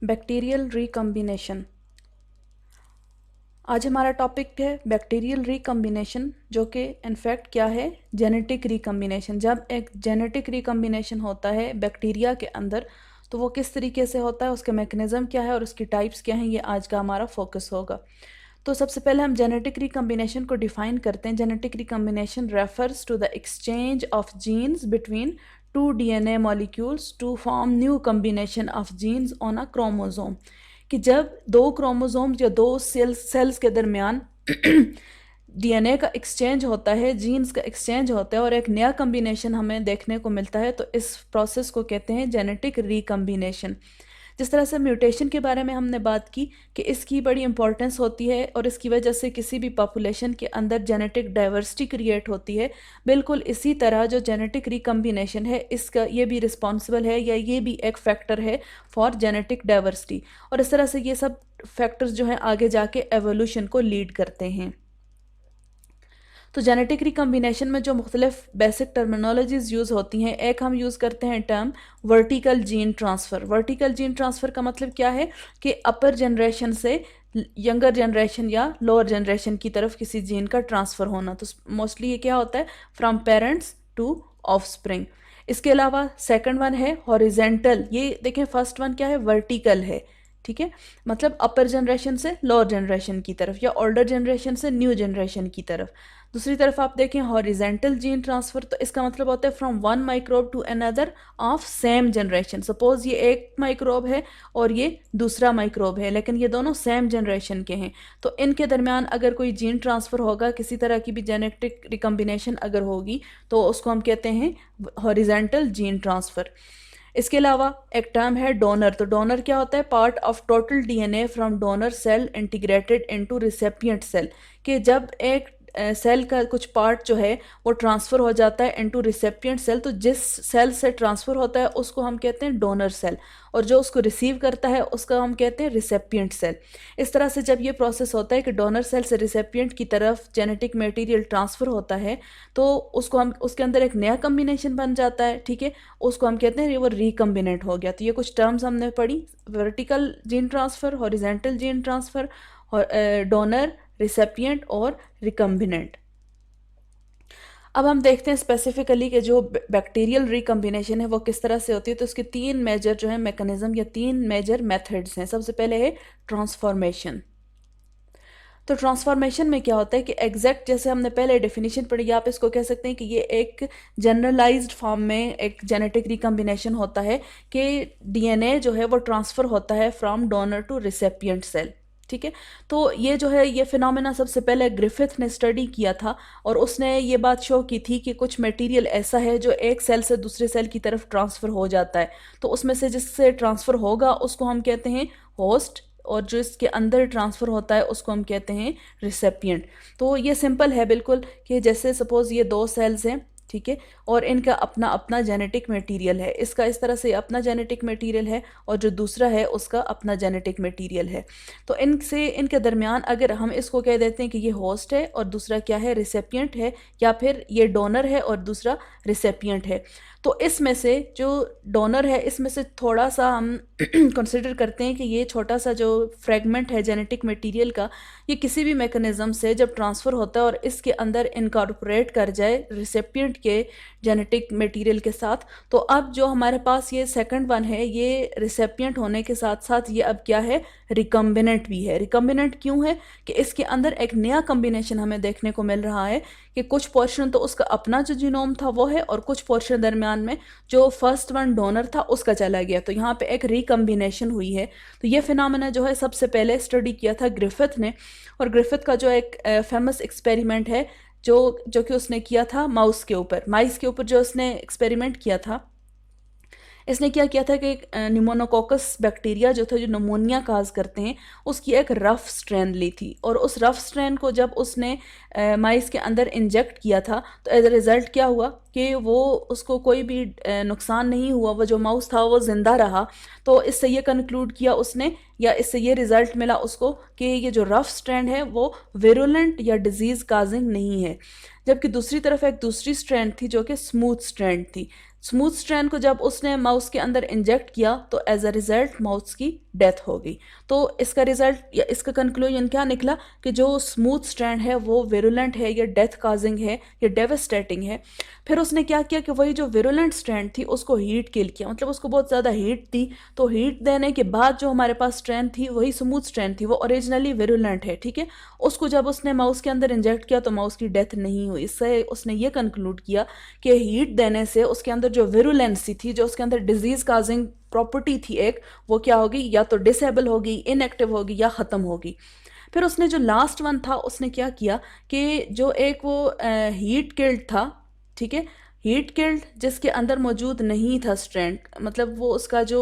Bacterial recombination. आज हमारा topic है बैक्टीरियल रिकम्बिनेशन, जो कि इनफैक्ट क्या है, जेनेटिक रिकम्बिनेशन। जब एक जेनेटिक रिकम्बिनेशन होता है बैक्टीरिया के अंदर तो वो किस तरीके से होता है, उसके मैकेनिज्म क्या है और उसकी टाइप्स क्या हैं, ये आज का हमारा फोकस होगा। तो सबसे पहले हम जेनेटिक रिकम्बिनेशन को डिफाइन करते हैं। Genetic recombination refers to the exchange of genes between two DNA molecules to form new combination of genes on a chromosome. कि जब दो क्रोमोसोम्स या दो सेल्स के दरमियान डीएनए का एक्सचेंज होता है, जीन्स का एक्सचेंज होता है और एक नया कम्बिनेशन हमें देखने को मिलता है, तो इस प्रोसेस को कहते हैं जेनेटिक रिकम्बिनेशन। जिस तरह से म्यूटेशन के बारे में हमने बात की कि इसकी बड़ी इंपॉर्टेंस होती है और इसकी वजह से किसी भी पॉपुलेशन के अंदर जेनेटिक डाइवर्सिटी क्रिएट होती है, बिल्कुल इसी तरह जो जेनेटिक रिकम्बिनेशन है इसका ये भी रिस्पॉन्सिबल है या ये भी एक फैक्टर है फॉर जेनेटिक डाइवर्सिटी। और इस तरह से ये सब फैक्टर्स जो हैं आगे जाके एवोल्यूशन को लीड करते हैं। तो जेनेटिक रिकम्बिनेशन में जो मुख्तलिफ बेसिक टर्मिनोलॉजीज यूज़ होती हैं, एक हम यूज़ करते हैं term vertical gene transfer. Vertical gene transfer का मतलब क्या है कि अपर जनरेशन से यंगर जनरेशन या लोअर जनरेशन की तरफ किसी जीन का ट्रांसफ़र होना। तो मोस्टली ये क्या होता है, फ्रॉम पेरेंट्स टू ऑफस्प्रिंग। इसके अलावा सेकंड वन है हॉरिजेंटल। ये देखें, फर्स्ट वन क्या है, वर्टिकल है, ठीक है, मतलब अपर जनरेशन से लोअर जनरेशन की तरफ या ओल्डर जनरेशन से न्यू जनरेशन की तरफ। दूसरी तरफ आप देखें हॉरिजेंटल जीन ट्रांसफ़र, तो इसका मतलब होता है from one microbe to another of same generation. Suppose ये एक माइक्रोब है और ये दूसरा माइक्रोब है, लेकिन ये दोनों सेम जनरेशन के हैं, तो इनके दरमियान अगर कोई जीन ट्रांसफ़र होगा, किसी तरह की भी जेनेटिक रिकम्बिनेशन अगर होगी, तो उसको हम कहते हैं हॉरिजेंटल जीन ट्रांसफ़र। इसके अलावा एक टर्म है डोनर। तो डोनर क्या होता है, part of total DNA from donor cell integrated into recipient cell. कि जब एक सेल का कुछ पार्ट जो है वो ट्रांसफ़र हो जाता है इनटू रिसिपिएंट सेल, तो जिस सेल से ट्रांसफ़र होता है उसको हम कहते हैं डोनर सेल, और जो उसको रिसीव करता है उसका हम कहते हैं रिसिपिएंट सेल। इस तरह से जब ये प्रोसेस होता है कि डोनर सेल से रिसिपिएंट की तरफ जेनेटिक मटेरियल ट्रांसफ़र होता है, तो उसको हम उसके अंदर एक नया कम्बिनेशन बन जाता है, ठीक है, उसको हम कहते हैं वो रिकम्बिनेट हो गया। तो ये कुछ टर्म्स हमने पढ़ी, vertical gene transfer, horizontal gene transfer, donor, recipient और रिकम्बिनेंट। अब हम देखते हैं स्पेसिफिकली कि जो बैक्टीरियल रिकम्बिनेशन है वो किस तरह से होती है। तो उसके तीन मेजर जो है मैकेनिज्म या तीन मेजर मेथड्स हैं। सबसे पहले है ट्रांसफॉर्मेशन। तो ट्रांसफॉर्मेशन में क्या होता है कि एग्जैक्ट जैसे हमने पहले डेफिनेशन पढ़ी, आप इसको कह सकते हैं कि ये एक जनरलाइज्ड फॉर्म में एक जेनेटिक रिकम्बिनेशन होता है कि डीएनए जो है वो ट्रांसफ़र होता है from donor to recipient cell, ठीक है। तो ये जो है ये फिनोमेना सबसे पहले ग्रिफिथ ने स्टडी किया था और उसने ये बात शो की थी कि कुछ मटेरियल ऐसा है जो एक सेल से दूसरे सेल की तरफ ट्रांसफ़र हो जाता है, तो उसमें से जिससे ट्रांसफ़र होगा उसको हम कहते हैं होस्ट, और जो इसके अंदर ट्रांसफ़र होता है उसको हम कहते हैं रिसिपिएंट। तो ये सिंपल है बिल्कुल कि जैसे सपोज़ ये दो सेल्स हैं, ठीक है, और इनका अपना अपना जेनेटिक मटेरियल है, इसका इस तरह से अपना जेनेटिक मटेरियल है और जो दूसरा है उसका अपना जेनेटिक मटेरियल है। तो इनसे इनके दरमियान अगर हम इसको कह देते हैं कि ये होस्ट है और दूसरा क्या है, रिसिपिएंट है, या फिर ये डोनर है और दूसरा रिसिपिएंट है, तो इसमें से जो डोनर है इसमें से थोड़ा सा हम कंसिडर करते हैं कि ये छोटा सा जो फ्रेगमेंट है जेनेटिक मटेरियल का, ये किसी भी मैकेनिज्म से जब ट्रांसफ़र होता है और इसके अंदर इनकॉर्पोरेट कर जाए रिसिपिएंट के जेनेटिक मटेरियल के साथ, तो अब जो हमारे पास ये सेकंड वन है, ये रिसिपिएंट होने के साथ साथ ये अब क्या है, रिकम्बिनेंट भी है। रिकम्बिनेंट क्यों है कि इसके अंदर एक नया कम्बिनेशन हमें देखने को मिल रहा है कि कुछ पोर्शन तो उसका अपना जो जीनोम था वो है और कुछ पोर्शन दरमियान में जो फर्स्ट वन डोनर था उसका चला गया, तो यहाँ पे एक रिकम्बिनेशन हुई है। तो ये फिनोमेना जो है सबसे पहले स्टडी किया था ग्रिफिथ ने, और ग्रिफिथ का जो एक फेमस एक्सपेरिमेंट है जो कि उसने किया था माउस के ऊपर, माइस के ऊपर जो उसने एक्सपेरिमेंट किया था, इसने क्या किया था कि निमोनोकोकस बैक्टीरिया जो था, जो नमोनिया काज करते हैं, उसकी एक रफ स्ट्रेन ली थी, और उस रफ स्ट्रेन को जब उसने माइस के अंदर इंजेक्ट किया था, तो एज अ रिज़ल्ट क्या हुआ कि वो उसको कोई भी नुकसान नहीं हुआ, वो जो माउस था वो ज़िंदा रहा। तो इससे ये कंक्लूड किया उसने, या इससे ये रिज़ल्ट मिला उसको कि ये जो रफ स्ट्रैंड है वो विरुलेंट या डिजीज़ काजिंग नहीं है। जबकि दूसरी तरफ एक दूसरी स्ट्रैंड थी जो कि स्मूथ स्ट्रैंड थी। स्मूथ स्ट्रैंड को जब उसने माउस के अंदर इंजेक्ट किया तो एज अ रिजल्ट माउस की डेथ हो गई। तो इसका रिजल्ट या इसका कंक्लूजन क्या निकला कि जो स्मूथ स्ट्रैंड है वो विरुलेंट है, या डेथ काजिंग है, या डेवेस्टेटिंग है। फिर उसने क्या किया कि वही जो विरुलेंट स्ट्रैंड थी उसको हीट किल किया, मतलब उसको बहुत ज़्यादा हीट दी। तो हीट देने के बाद जो हमारे पास स्ट्रैंड थी वही स्मूथ स्ट्रैंड थी, वो ओरिजिनली विरुलेंट है, ठीक है। उसको जब उसने माउस के अंदर इंजेक्ट किया तो माउस की डेथ नहीं हुई। इससे उसने ये कंक्लूड किया कि हीट देने से उसके अंदर जो विरुलेंसी थी, जो उसके अंदर डिजीज काजिंग प्रॉपर्टी थी एक, वो क्या होगी, या तो डिसेबल होगी, इनएक्टिव होगी, या ख़त्म होगी। फिर उसने जो लास्ट वन था उसने क्या किया कि जो एक वो हीट किल्ड था, ठीक है, हीट किल्ड जिसके अंदर मौजूद नहीं था स्ट्रैंड, मतलब वो उसका जो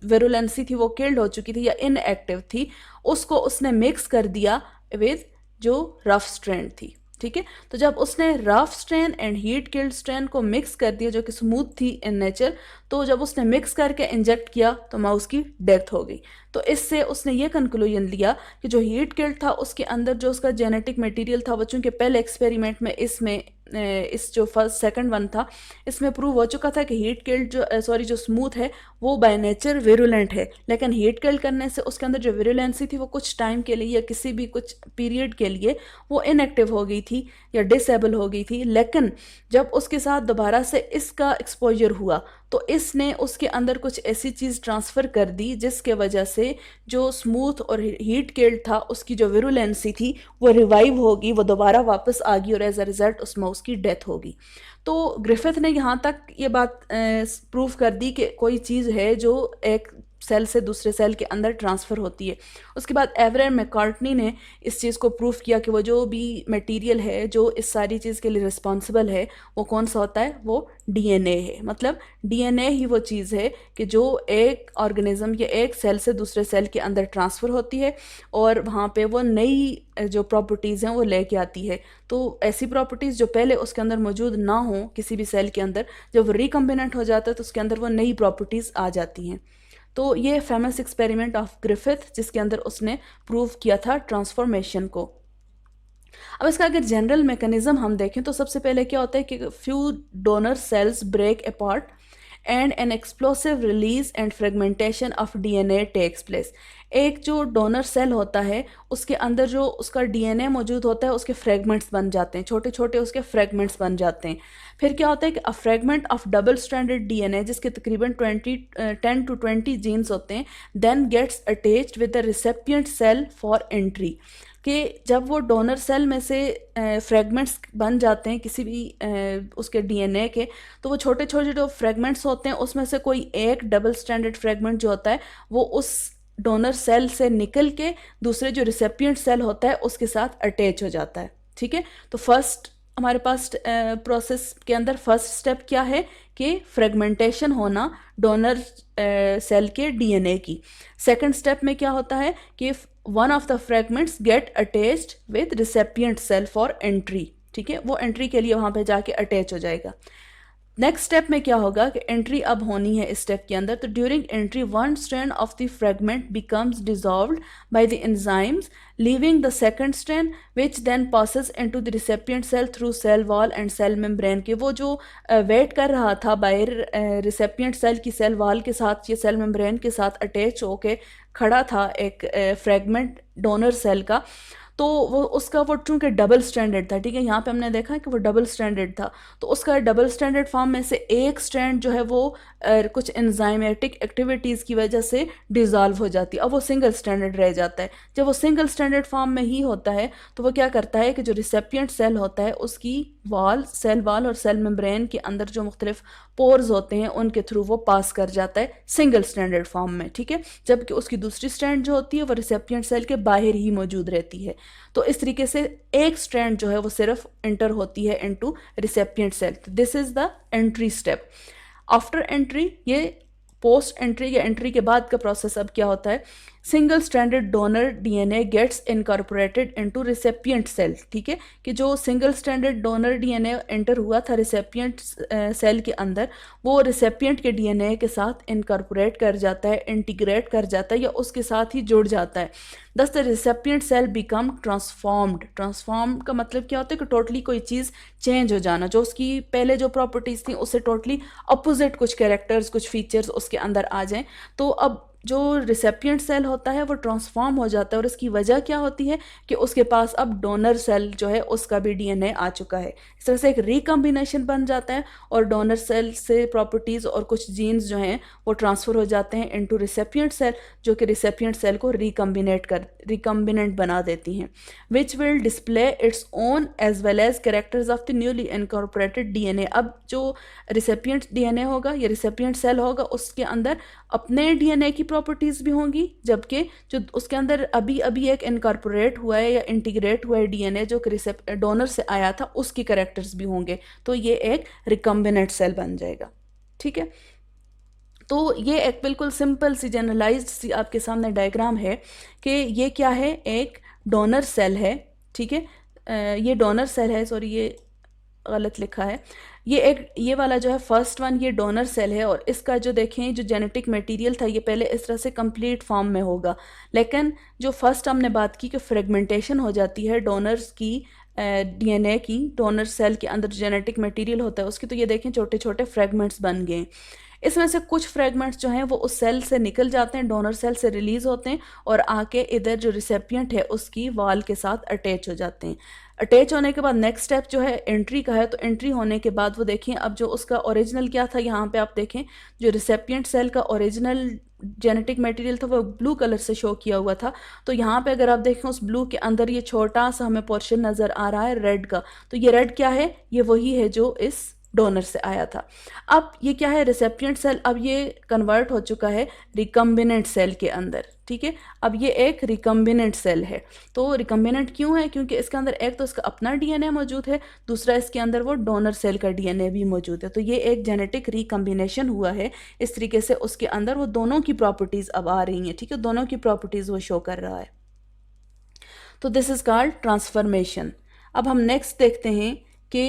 विरुलेंसी थी वो किल्ड हो चुकी थी या इनएक्टिव थी, उसको उसने मिक्स कर दिया विद जो रफ स्ट्रैंड थी, ठीक है। तो जब उसने rough strand and heat killed strand को मिक्स कर दिया जो कि स्मूथ थी इन नेचर, तो जब उसने मिक्स करके इंजेक्ट किया तो माउस की डेथ हो गई। तो इससे उसने ये कंक्लूजन लिया कि जो हीट किल्ड था उसके अंदर जो उसका जेनेटिक मटेरियल था वो चूंकि पहले एक्सपेरिमेंट में इसमें इस जो फर्स्ट सेकंड वन था इसमें प्रूव हो चुका था कि हीट किल्ड जो सॉरी जो स्मूथ है वो बाय नेचर विरुलेंट है, लेकिन हीट किल्ड करने से उसके अंदर जो विरुलेंसी थी वो कुछ टाइम के लिए या किसी भी कुछ पीरियड के लिए वो इनएक्टिव हो गई थी या डिसेबल हो गई थी। लेकिन जब उसके साथ दोबारा से इसका एक्सपोजर हुआ तो इसने उसके अंदर कुछ ऐसी चीज़ ट्रांसफ़र कर दी जिसके वजह से जो स्मूथ और हीट किल्ड था उसकी जो विरुलेंसी थी वो रिवाइव होगी, वो दोबारा वापस आ गई और एज अ रिज़ल्ट उस माउस की डेथ होगी। तो ग्रिफिथ ने यहाँ तक ये बात प्रूव कर दी कि कोई चीज़ है जो एक सेल से दूसरे सेल के अंदर ट्रांसफ़र होती है। उसके बाद एवरेट मैककार्टनी ने इस चीज़ को प्रूव किया कि वो जो भी मटेरियल है जो इस सारी चीज़ के लिए रिस्पॉन्सिबल है वो कौन सा होता है, वो डीएनए है। मतलब डीएनए ही वो चीज़ है कि जो एक ऑर्गेनिज्म या एक सेल से दूसरे सेल के अंदर ट्रांसफ़र होती है और वहाँ पे वो नई जो प्रॉपर्टीज़ हैं वो लेके आती है। तो ऐसी प्रॉपर्टीज़ जो पहले उसके अंदर मौजूद ना हो किसी भी सेल के अंदर, जब रिकम्बिनेंट हो जाता है तो उसके अंदर वो नई प्रॉपर्टीज़ आ जाती हैं। तो ये फेमस एक्सपेरिमेंट ऑफ ग्रिफिथ जिसके अंदर उसने प्रूव किया था ट्रांसफॉर्मेशन को। अब इसका अगर जनरल मैकेनिज्म हम देखें तो सबसे पहले क्या होता है कि few donor cells break apart and an explosive release and fragmentation of DNA takes place. एक जो डोनर सेल होता है उसके अंदर जो उसका डीएनए मौजूद होता है उसके फ्रेगमेंट्स बन जाते हैं, छोटे छोटे उसके फ्रेगमेंट्स बन जाते हैं। फिर क्या होता है कि a fragment of double stranded DNA जिसके तकरीबन 10 to 20 जीन्स होते हैं, then gets attached with the recipient cell for entry. कि जब वो डोनर सेल में से फ्रेगमेंट्स बन जाते हैं किसी भी उसके डीएनए के, तो वो छोटे छोटे जो फ्रेगमेंट्स होते हैं उसमें से कोई एक डबल स्ट्रैंडेड फ्रेगमेंट जो होता है वो उस डोनर सेल से निकल के दूसरे जो रिसेपिएंट सेल होता है उसके साथ अटैच हो जाता है, ठीक है। तो फर्स्ट हमारे पास प्रोसेस के अंदर फर्स्ट स्टेप क्या है कि फ्रेगमेंटेशन होना डोनर सेल के डीएनए की। सेकंड स्टेप में क्या होता है कि one of the fragments get attached with recipient cell for entry, ठीक है, वो एंट्री के लिए वहाँ पे जाके अटैच हो जाएगा। नेक्स्ट स्टेप में क्या होगा कि एंट्री अब होनी है इस स्टेप के अंदर, तो during entry one strand of the fragment becomes dissolved by the enzymes leaving the second strand which then passes into the recipient cell through cell wall and cell membrane. के वो जो वेट कर रहा था बाहर रिसेपिएंट सेल की cell wall के साथ या सेल मेम्ब्रेन के साथ अटैच होके खड़ा था एक फ्रेगमेंट डोनर सेल का, तो वो उसका वो चूंकि डबल स्टैंडर्ड था, ठीक है, यहाँ पे हमने देखा कि वो डबल स्टैंडर्ड था, तो उसका डबल स्टैंडर्ड फॉर्म में से एक स्ट्रैंड जो है वो कुछ एंजाइमेटिक एक्टिविटीज़ की वजह से डिज़ोल्व हो जाती है, अब वो सिंगल स्टैंडर्ड रह जाता है। जब वो सिंगल स्टैंडर्ड फॉर्म में ही होता है तो वो क्या करता है कि जो रिसेपिएंट सेल होता है उसकी वॉल, सेल वॉल और सेल मेम्ब्रेन के अंदर जो मुख्तलिफ पोर्स होते हैं उनके थ्रू वो पास कर जाता है सिंगल स्टैंडर्ड फॉर्म में, ठीक है, जबकि उसकी दूसरी स्ट्रैंड जो होती है वो रिसेपिएंट सेल के बाहर ही मौजूद रहती है। तो इस तरीके से एक स्ट्रैंड जो है वो सिर्फ एंटर होती है into recipient cell. This is the entry step. After entry, ये पोस्ट एंट्री या एंट्री के बाद का प्रोसेस अब क्या होता है, single stranded donor DNA gets incorporated into recipient cell, ठीक है, कि जो single stranded donor DNA enter हुआ था रिसेपिएंट सेल के अंदर, वो रिसेपिएंट के डीएनए के साथ इनकॉर्पोरेट कर जाता है, इंटीग्रेट कर जाता है या उसके साथ ही जुड़ जाता है। Thus the recipient cell become transformed. Transform का मतलब क्या होता है कि टोटली कोई चीज़ चेंज हो जाना, जो उसकी पहले जो प्रॉपर्टीज़ थी उससे टोटली अपोजिट कुछ कैरेक्टर्स, कुछ फीचर्स उसके अंदर आ जाएं। तो अब जो रिसेपिएंट सेल होता है वो ट्रांसफॉर्म हो जाता है, और इसकी वजह क्या होती है कि उसके पास अब डोनर सेल जो है उसका भी डीएनए आ चुका है। इस तरह से एक रिकम्बिनेशन बन जाता है और डोनर सेल से प्रॉपर्टीज़ और कुछ जीन्स जो हैं वो ट्रांसफ़र हो जाते हैं इनटू रिसेपिएंट सेल, जो कि रिसेपिएंट सेल को रिकम्बिनेंट बना देती हैं, which will display its own as well as characters of the newly incorporated DNA. अब जो रिसेपिएंट डीएनए होगा या रिसेपिएंट सेल होगा उसके अंदर अपने डीएनए की प्रॉपर्टीज़ भी होंगी, जबकि जो उसके अंदर अभी अभी एक इनकॉर्पोरेट हुआ है या इंटीग्रेट हुआ है डीएनए जो कि डोनर से आया था उसकी कैरेक्टर्स भी होंगे। तो ये एक रिकम्बिनेंट सेल बन जाएगा, ठीक है। तो ये एक बिल्कुल सिंपल सी जनरलाइज्ड सी आपके सामने डायग्राम है कि ये क्या है, एक डोनर सेल है, ठीक है। ये डोनर सेल है, सॉरी ये गलत लिखा है, ये वाला जो है फर्स्ट वन ये डोनर सेल है, और इसका जो देखें जो जेनेटिक मटेरियल था ये पहले इस तरह से कंप्लीट फॉर्म में होगा, लेकिन जो फर्स्ट हमने बात की कि फ्रेगमेंटेशन हो जाती है डोनर्स की डीएनए की, डोनर सेल के अंदर जेनेटिक मटेरियल होता है उसकी, तो ये देखें छोटे छोटे फ्रेगमेंट्स बन गए। इसमें से कुछ फ्रेगमेंट्स जो हैं वो उस सेल से निकल जाते हैं, डोनर सेल से रिलीज होते हैं और आके इधर जो रिसेपिएंट है उसकी वाल के साथ अटैच हो जाते हैं। अटैच होने के बाद नेक्स्ट स्टेप जो है एंट्री का है, तो एंट्री होने के बाद वो देखें अब जो उसका ओरिजिनल क्या था, यहाँ पे आप देखें जो रिसेपिएंट सेल का ओरिजिनल जेनेटिक मटेरियल था वो ब्लू कलर से शो किया हुआ था। तो यहाँ पे अगर आप देखें उस ब्लू के अंदर ये छोटा सा हमें पोर्शन नज़र आ रहा है रेड का, तो ये रेड क्या है, ये वही है जो इस डोनर से आया था। अब ये क्या है, रिसेपिएंट सेल, अब ये कन्वर्ट हो चुका है रिकम्बिनेंट सेल के अंदर, ठीक है। अब ये एक रिकम्बिनेंट सेल है। तो रिकम्बिनेंट क्यों है, क्योंकि इसके अंदर एक तो इसका अपना डीएनए मौजूद है, दूसरा इसके अंदर वो डोनर सेल का डीएनए भी मौजूद है। तो ये एक जेनेटिक रिकम्बिनेशन हुआ है, इस तरीके से उसके अंदर वो दोनों की प्रॉपर्टीज़ अब आ रही हैं, ठीक है, दोनों की प्रॉपर्टीज़ वो शो कर रहा है। तो दिस इज़ कॉल्ड ट्रांसफॉर्मेशन। अब हम नेक्स्ट देखते हैं कि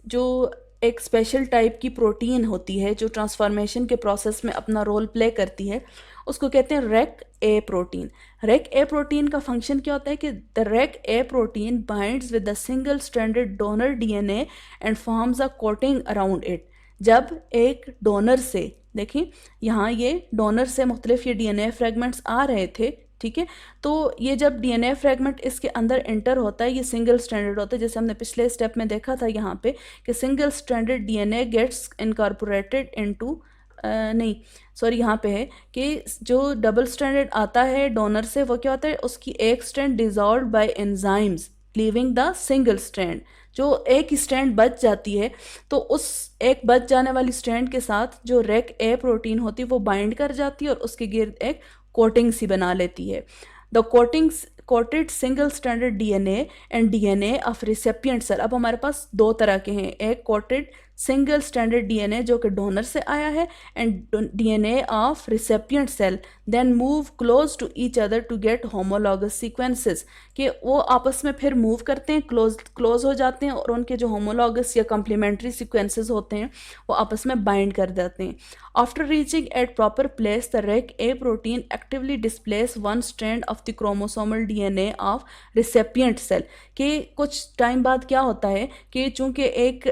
जो एक स्पेशल टाइप की प्रोटीन होती है जो ट्रांसफॉर्मेशन के प्रोसेस में अपना रोल प्ले करती है, उसको कहते हैं रेक ए प्रोटीन। रेक ए प्रोटीन का फंक्शन क्या होता है कि the rake A protein binds with the single stranded donor DNA and forms a coating around it. जब एक डोनर से, देखिए यहाँ ये डोनर से मुख्तलिफ ये डीएनए फ्रेगमेंट्स आ रहे थे, ठीक है, तो ये जब डीएनए फ्रेगमेंट इसके अंदर एंटर होता है ये सिंगल स्ट्रैंडेड होता है, जैसे हमने पिछले स्टेप में देखा था यहाँ पे कि single stranded DNA gets incorporated into नहीं सॉरी यहाँ पे है कि जो डबल स्ट्रैंडेड आता है डोनर से वो क्या होता है, उसकी एक strand dissolve by enzymes leaving the single strand. जो एक स्ट्रैंड बच जाती है तो उस एक बच जाने वाली स्ट्रैंड के साथ जो रेक ए प्रोटीन होती है वो बाइंड कर जाती है और उसके गिर्द एक कोटिंग सी बना लेती है। The coatings coated single stranded DNA and DNA of recipient cell. अब हमारे पास दो तरह के हैं, एक कोटेड सिंगल स्ट्रैंडेड डीएनए जो कि डोनर से आया है and DNA of recipient cell then move close to each other to get homologous sequences, कि वो आपस में फिर मूव करते हैं, क्लोज हो जाते हैं और उनके जो होमोलॉगस या कम्प्लीमेंट्री सीक्वेंसेस होते हैं वो आपस में बाइंड कर देते हैं। After reaching at proper place the rake A protein actively displace one strand of the chromosomal DNA of recipient cell. कि कुछ टाइम बाद क्या होता है कि चूंकि एक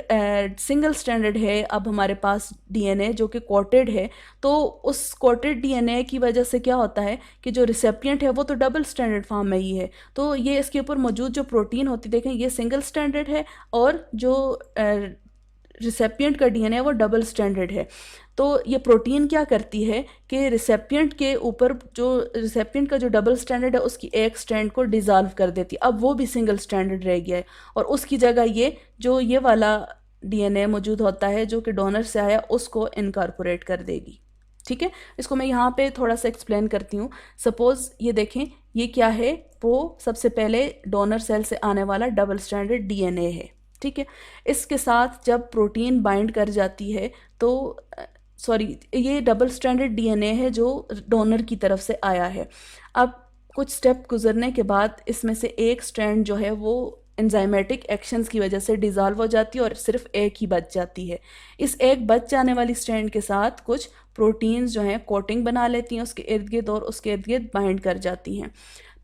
सिंगल स्ट्रैंडेड है अब हमारे पास डीएनए जो कि कोटेड है, तो उस कोटेड डीएनए की वजह से क्या होता है कि जो रिसेपिएंट है वो तो डबल स्ट्रैंडेड फॉर्म में ही है, तो ये इसके ऊपर मौजूद जो प्रोटीन होती है, देखें ये सिंगल स्ट्रैंडेड है और जो रिसेपिएंट का डीएनए वो डबल स्ट्रैंडेड है। तो ये प्रोटीन क्या करती है कि रिसेपिएंट के ऊपर जो रिसेपिएंट का जो डबल स्ट्रैंडेड है उसकी एक स्ट्रैंड को डिज़ोल्व कर देती है, अब वो भी सिंगल स्ट्रैंडेड रह गया है और उसकी जगह ये जो ये वाला डीएनए मौजूद होता है जो कि डोनर से आया उसको इनकॉर्पोरेट कर देगी। ठीक है, इसको मैं यहाँ पे थोड़ा सा एक्सप्लेन करती हूँ। सपोज़ ये देखें ये क्या है, वो सबसे पहले डोनर सेल से आने वाला डबल स्ट्रैंडेड डीएनए है, ठीक है। इसके साथ जब प्रोटीन बाइंड कर जाती है तो सॉरी, ये डबल स्ट्रैंडेड डीएनए है जो डोनर की तरफ से आया है। अब कुछ स्टेप गुजरने के बाद इसमें से एक स्ट्रैंड जो है वो एंजाइमेटिक एक्शंस की वजह से डिज़ोल्व हो जाती है और सिर्फ एक ही बच जाती है। इस एक बच जाने वाली स्ट्रैंड के साथ कुछ प्रोटीन्स जो हैं कोटिंग बना लेती हैं उसके इर्द गिर्द और उसके इर्द गिर्द बाइंड कर जाती हैं।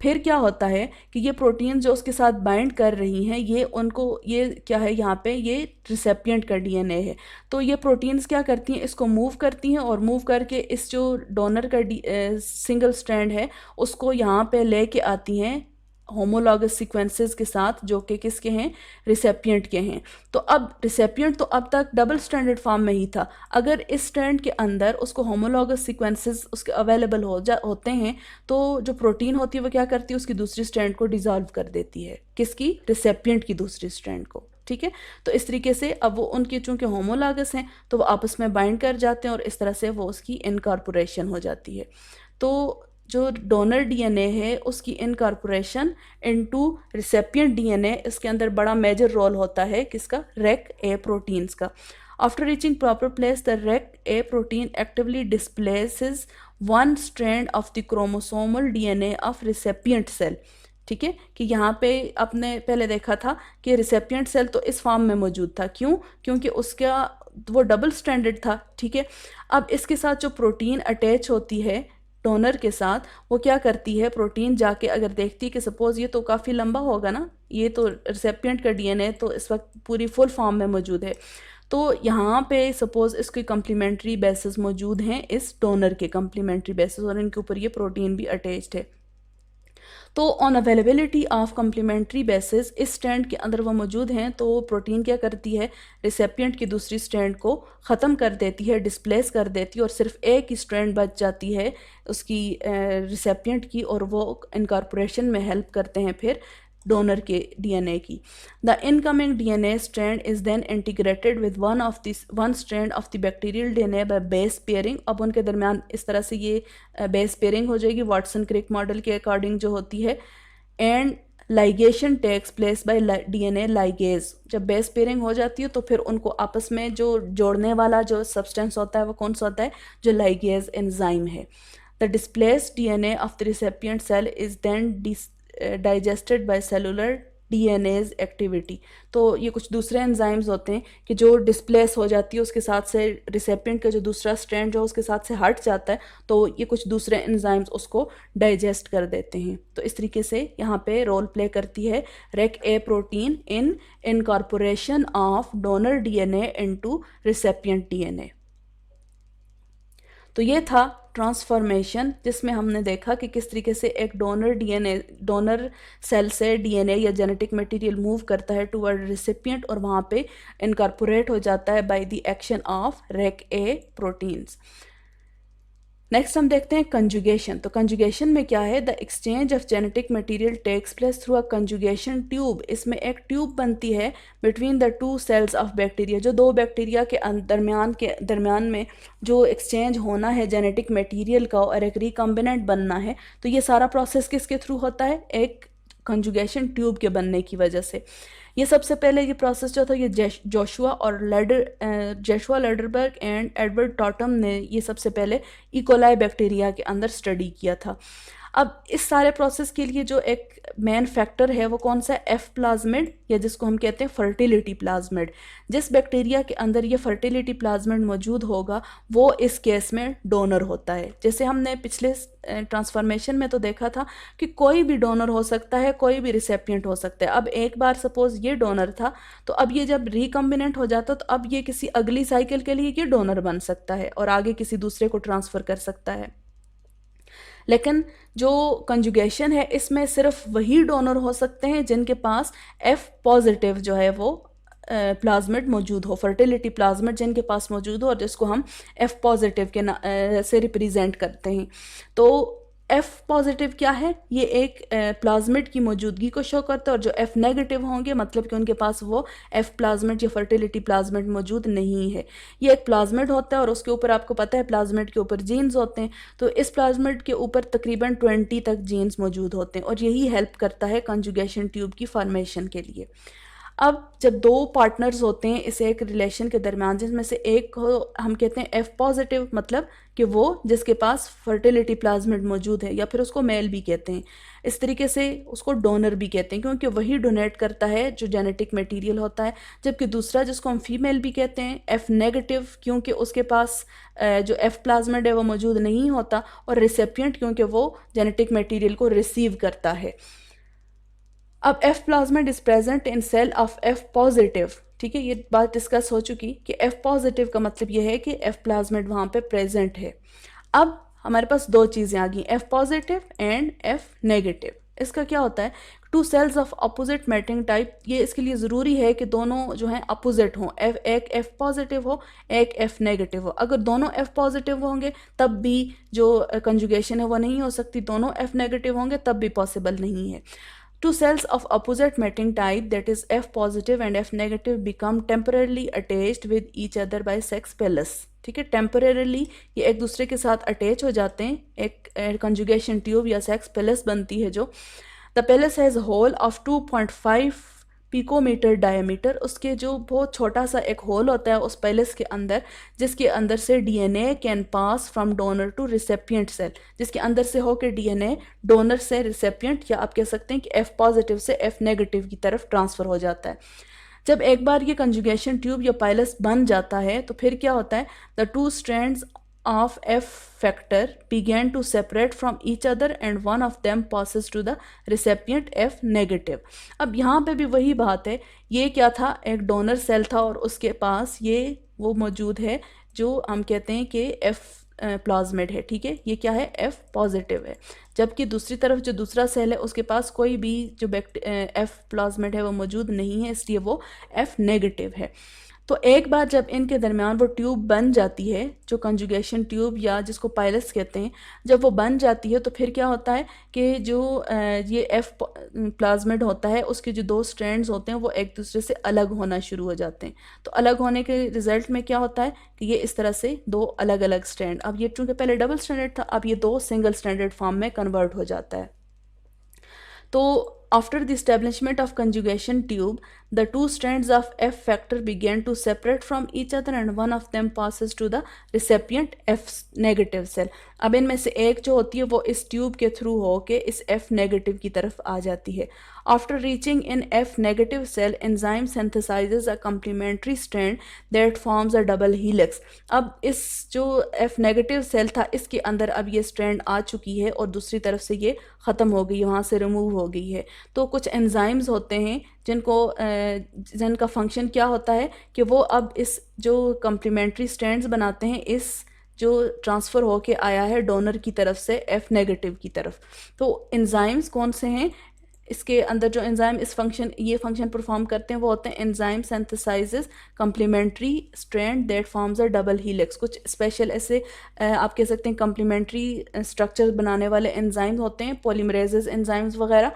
फिर क्या होता है कि ये प्रोटीन जो उसके साथ बाइंड कर रही हैं ये उनको, ये क्या है यहाँ पे, ये रिसेपिएंट का डीएनए है। तो ये प्रोटीन्स क्या करती हैं, इसको मूव करती हैं और मूव करके इस जो डोनर का सिंगल स्ट्रैंड है उसको यहाँ पे लेके आती हैं होमोलॉगस सीक्वेंसेस के साथ, जो कि किसके हैं, रिसेपिएंट के हैं। तो अब रिसेपिएंट तो अब तक डबल स्ट्रैंडेड फॉर्म में ही था, अगर इस स्ट्रैंड के अंदर उसको होमोलॉगस सीक्वेंसेस उसके अवेलेबल होते हैं तो जो प्रोटीन होती है वो क्या करती है, उसकी दूसरी स्ट्रैंड को डिसॉल्व कर देती है, किसकी, रिसेपिएंट की दूसरी स्ट्रैंड को। ठीक है, तो इस तरीके से अब वो उनके चूंकि होमोलॉगस हैं तो वो आपस में बाइंड कर जाते हैं और इस तरह से वो उसकी इनकॉर्पोरेशन हो जाती है। तो जो डोनर डीएनए है उसकी इनकॉर्पोरेशन इनटू रिसेपिएंट डीएनए, इसके अंदर बड़ा मेजर रोल होता है किसका, रेक ए प्रोटीन्स का। After reaching proper place the rake A protein actively displaces one strand of the chromosomal DNA of recipient cell. ठीक है, कि यहाँ पे आपने पहले देखा था कि रिसेपिएंट सेल तो इस फॉर्म में मौजूद था, क्यों, क्योंकि उसका वो डबल स्ट्रैंडेड था। ठीक है, अब इसके साथ जो प्रोटीन अटैच होती है डोनर के साथ, वो क्या करती है, प्रोटीन जाके अगर देखती है कि सपोज ये तो काफ़ी लंबा होगा ना, ये तो रिसेपिएंट का डीएनए तो इस वक्त पूरी फुल फॉर्म में मौजूद है, तो यहाँ पे सपोज इसके कम्प्लीमेंट्री बेसिस मौजूद हैं इस डोनर के कम्प्लीमेंट्री बेसिस और इनके ऊपर ये प्रोटीन भी अटैच्ड है। तो on availability of complementary bases इस स्ट्रैंड के अंदर वो मौजूद हैं, तो प्रोटीन क्या करती है, रिसेपिएंट की दूसरी स्ट्रैंड को ख़त्म कर देती है, डिस्प्लेस कर देती है और सिर्फ एक ही स्ट्रैंड बच जाती है उसकी रिसेपिएंट की, और वो इनकॉर्पोरेशन में हेल्प करते हैं फिर डोनर के डीएनए की। The incoming DNA strand is then integrated with one strand of the bacterial DNA by base pairing. अब उनके दरमियान इस तरह से ये बेस पेयरिंग हो जाएगी वाटसन क्रिक मॉडल के अकॉर्डिंग जो होती है, and ligation takes place by DNA ligase. जब बेस पेयरिंग हो जाती है तो फिर उनको आपस में जो जोड़ने वाला जो सब्सटेंस होता है वो कौन सा होता है, जो लाइगेज एंजाइम है। The displaced DNA of the recipient cell is then digested by cellular DNase activity. तो ये कुछ दूसरे एंजाइम्स होते हैं कि जो डिस्प्लेस हो जाती है उसके साथ से रिसेपिएंट का जो दूसरा स्ट्रैंड जो उसके साथ से हट जाता है, तो ये कुछ दूसरे एंजाइम्स उसको डाइजेस्ट कर देते हैं। तो इस तरीके से यहाँ पे रोल प्ले करती है rec A protein in incorporation of donor DNA into recipient DNA. तो ये था ट्रांसफॉर्मेशन, जिसमें हमने देखा कि किस तरीके से एक डोनर सेल से डीएनए या जेनेटिक मटेरियल मूव करता है टुवर्ड रिसिपिएंट और वहाँ पे इनकॉर्पोरेट हो जाता है by the action of rake A proteins. Next हम देखते हैं कंजुगेशन। तो कंजुगेशन में क्या है, the exchange of genetic material takes place through a conjugation tube. इसमें एक ट्यूब बनती है between the two cells of bacteria, जो दो बैक्टीरिया के दरमियान में जो एक्सचेंज होना है जेनेटिक मटेरियल का और एक रिकम्बिनेंट बनना है, तो ये सारा प्रोसेस किसके थ्रू होता है, एक कंजुगेशन ट्यूब के बनने की वजह से। ये सबसे पहले ये प्रोसेस जो था ये Joshua Lederberg and Edward Tatum ने ये सबसे पहले इकोलाई बैक्टीरिया के अंदर स्टडी किया था। अब इस सारे प्रोसेस के लिए जो एक मेन फैक्टर है वो कौन सा है, एफ प्लाज्मिड, या जिसको हम कहते हैं फर्टिलिटी प्लाज्मिड। जिस बैक्टीरिया के अंदर ये फर्टिलिटी प्लाज्मिड मौजूद होगा वो इस केस में डोनर होता है। जैसे हमने पिछले ट्रांसफॉर्मेशन में तो देखा था कि कोई भी डोनर हो सकता है, कोई भी रिसेपिएंट हो सकता है। अब एक बार सपोज ये डोनर था तो अब ये जब रिकम्बिनेंट हो जाता तो अब ये किसी अगली साइकिल के लिए ये डोनर बन सकता है और आगे किसी दूसरे को ट्रांसफ़र कर सकता है। लेकिन जो कंजुगेशन है इसमें सिर्फ वही डोनर हो सकते हैं जिनके पास एफ पॉजिटिव जो है वो प्लाज्मिड मौजूद हो, फर्टिलिटी प्लाज्मिड जिनके पास मौजूद हो और जिसको हम एफ पॉजिटिव के से रिप्रेजेंट करते हैं। तो एफ पॉजिटिव क्या है, ये एक प्लाज्मिड की मौजूदगी को शो करता है, और जो एफ नेगेटिव होंगे मतलब कि उनके पास वो एफ प्लाज्मिड या फर्टिलिटी प्लाज्मिड मौजूद नहीं है। ये एक प्लाज्मिड होता है और उसके ऊपर आपको पता है प्लाज्मिड के ऊपर जीन्स होते हैं, तो इस प्लाज्मिड के ऊपर तकरीबन 20 तक जीन्स मौजूद होते हैं और यही हेल्प करता है कंजुगेशन ट्यूब की फॉर्मेशन के लिए। अब जब दो पार्टनर्स होते हैं इस एक रिलेशन के दरमियान, जिसमें से एक को हम कहते हैं एफ पॉजिटिव, मतलब कि वो जिसके पास फर्टिलिटी प्लाज्मिड मौजूद है, या फिर उसको मेल भी कहते हैं। इस तरीके से उसको डोनर भी कहते हैं क्योंकि वही डोनेट करता है जो जेनेटिक मटेरियल होता है। जबकि दूसरा जिसको हम फीमेल भी कहते हैं एफ नेगेटिव, क्योंकि उसके पास जो एफ प्लाज्मिड है वो मौजूद नहीं होता, और रिसेपिएंट क्योंकि वो जेनेटिक मटेरियल को रिसीव करता है। अब F plasmid is present in cell of F positive. ठीक है, ये बात डिस्कस हो चुकी कि एफ पॉजिटिव का मतलब ये है कि एफ प्लाज्मिड वहाँ पे प्रेजेंट है। अब हमारे पास दो चीज़ें आ गई, F positive and F negative. इसका क्या होता है, two cells of opposite mating type, ये इसके लिए ज़रूरी है कि दोनों जो हैं अपोजिट हों, एक एफ पॉजिटिव हो, एक एफ नेगेटिव हो। अगर दोनों एफ पॉजिटिव होंगे तब भी जो कंजुगेशन है वो नहीं हो सकती, दोनों एफ नेगेटिव होंगे तब भी पॉसिबल नहीं है। Two cells of opposite mating type, that is F positive and F negative, become temporarily attached with each other by sex pellus। ठीक है, टेम्परेरली ये एक दूसरे के साथ अटैच हो जाते हैं, एक कंजुगेशन ट्यूब या सेक्स पेलस बनती है जो। The pilus has hole of 2.5 picometer diameter. उसके जो बहुत छोटा सा एक होल होता है उस पेलस के अंदर, जिसके अंदर से DNA can pass from donor to recipient cell, जिसके अंदर से होकर डीएनए डोनर से रिसेपिएंट, या आप कह सकते हैं कि एफ पॉजिटिव से एफ नेगेटिव की तरफ ट्रांसफ़र हो जाता है। जब एक बार ये कंजुगेशन ट्यूब या पाइलस बन जाता है तो फिर क्या होता है, the two strands of F factor began to separate from each other and one of them passes to the recipient F negative। अब यहाँ पे भी वही बात है, ये क्या था, एक डोनर सेल था और उसके पास ये वो मौजूद है जो हम कहते हैं कि F प्लाज्मिड है। ठीक है, ये क्या है, F पॉजिटिव है। जबकि दूसरी तरफ जो दूसरा सेल है उसके पास कोई भी जो F प्लाज्मिड है वो मौजूद नहीं है, इसलिए वो F नेगेटिव है। तो एक बार जब इनके दरमियान वो ट्यूब बन जाती है, जो कंजुगेशन ट्यूब या जिसको पाइलस कहते हैं, जब वो बन जाती है तो फिर क्या होता है कि जो ये एफ प्लाज्मिड होता है उसके जो दो स्ट्रैंड्स होते हैं वो एक दूसरे से अलग होना शुरू हो जाते हैं। तो अलग होने के रिजल्ट में क्या होता है कि ये इस तरह से दो अलग अलग स्ट्रैंड, अब ये चूँकि पहले डबल स्टैंडर्ड था, अब ये दो सिंगल स्टैंडर्ड फॉर्म में कन्वर्ट हो जाता है। तो after the establishment of conjugation tube, the two strands of F factor began to separate from each other and one of them passes to the recipient F negative cell। अब इनमें से एक जो होती है वो इस ट्यूब के थ्रू हो के इस F नेगेटिव की तरफ आ जाती है। After reaching in F negative cell, enzyme synthesizes a complementary strand that forms a double helix। अब इस जो F नेगेटिव सेल था इसके अंदर अब ये स्ट्रैंड आ चुकी है और दूसरी तरफ से ये ख़त्म हो गई, वहाँ से रिमूव हो गई है। तो कुछ एंजाइम्स होते हैं जिनका फंक्शन क्या होता है कि वो अब इस जो कम्प्लीमेंट्री स्ट्रैंड्स बनाते हैं इस जो ट्रांसफ़र होके आया है डोनर की तरफ से एफ नेगेटिव की तरफ। तो एंजाइम्स कौन से हैं, इसके अंदर जो एंजाइम ये फंक्शन परफॉर्म करते हैं वो होते हैं enzyme synthesises complementary strand that forms a double helix. कुछ स्पेशल ऐसे आप कह सकते हैं कम्प्लीमेंट्री स्ट्रक्चर बनाने वाले एंजाइम होते हैं, पॉलीमरेजेस एंजाइम्स वगैरह।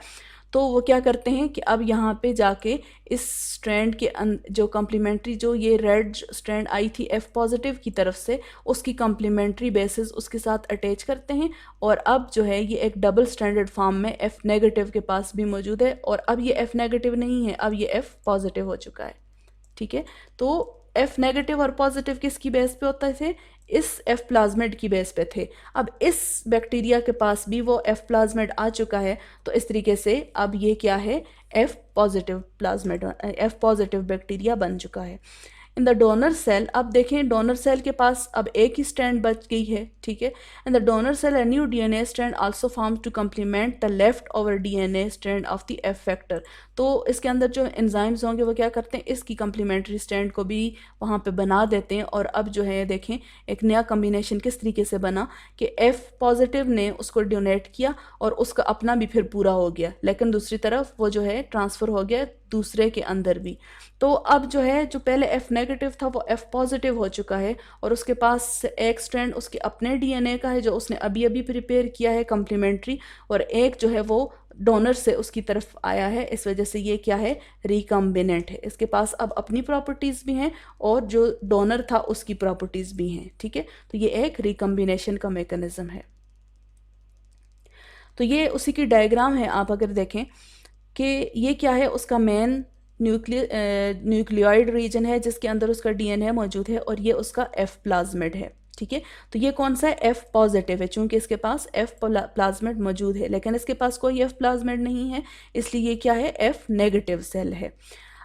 तो वो क्या करते हैं कि अब यहाँ पे जाके इस स्ट्रैंड के जो कम्प्लीमेंट्री जो ये रेड स्ट्रैंड आई थी एफ पॉजिटिव की तरफ से, उसकी कम्प्लीमेंट्री बेसिस उसके साथ अटैच करते हैं और अब जो है ये एक डबल स्टैंडर्ड फॉर्म में एफ नेगेटिव के पास भी मौजूद है और अब ये एफ नेगेटिव नहीं है, अब ये एफ पॉजिटिव हो चुका है। ठीक है, तो एफ नेगेटिव और पॉजिटिव किसकी बेस पे होता थे, इस एफ प्लाज्मिड की बेस पे थे। अब इस बैक्टीरिया के पास भी वो एफ प्लाज्मिड आ चुका है, तो इस तरीके से अब ये क्या है, F positive plasmid, F positive bacteria बन चुका है। इन द डोनर सेल, अब देखें डोनर सेल के पास अब एक ही स्ट्रैंड बच गई है। ठीक है, in the donor cell a new DNA strand also forms to complement the left over DNA strand of the F factor. तो इसके अंदर जो एंजाइम्स होंगे वो क्या करते हैं, इसकी कम्प्लीमेंट्री स्ट्रैंड को भी वहाँ पे बना देते हैं और अब जो है देखें एक नया कम्बिनेशन किस तरीके से बना कि एफ पॉजिटिव ने उसको डोनेट किया और उसका अपना भी फिर पूरा हो गया, लेकिन दूसरी तरफ वो जो है ट्रांसफ़र हो गया दूसरे के अंदर भी। तो अब जो है जो पहले एफ नेगेटिव था वो एफ पॉजिटिव हो चुका है और उसके पास एक स्ट्रैंड उसके अपने डीएनए का है जो उसने अभी अभी प्रिपेयर किया है कम्प्लीमेंट्री, और एक जो है वो डोनर से उसकी तरफ आया है। इस वजह से ये क्या है, रिकम्बिनेंट है। इसके पास अब अपनी प्रॉपर्टीज़ भी हैं और जो डोनर था उसकी प्रॉपर्टीज़ भी हैं। ठीक है, तो ये एक रिकम्बिनेशन का मेकनिज़म है। तो ये उसी की डायग्राम है, आप अगर देखें कि ये क्या है, उसका मेन न्यूक्लियोइड रीजन है जिसके अंदर उसका डीएनए मौजूद है, और ये उसका एफ प्लाज्मिड है। ठीक है, तो ये कौन सा है? एफ पॉजिटिव है, चूंकि इसके पास एफ प्लाज्मिड मौजूद है, लेकिन इसके पास कोई एफ प्लाज्मिड नहीं है, इसलिए ये क्या है? एफ नेगेटिव सेल है।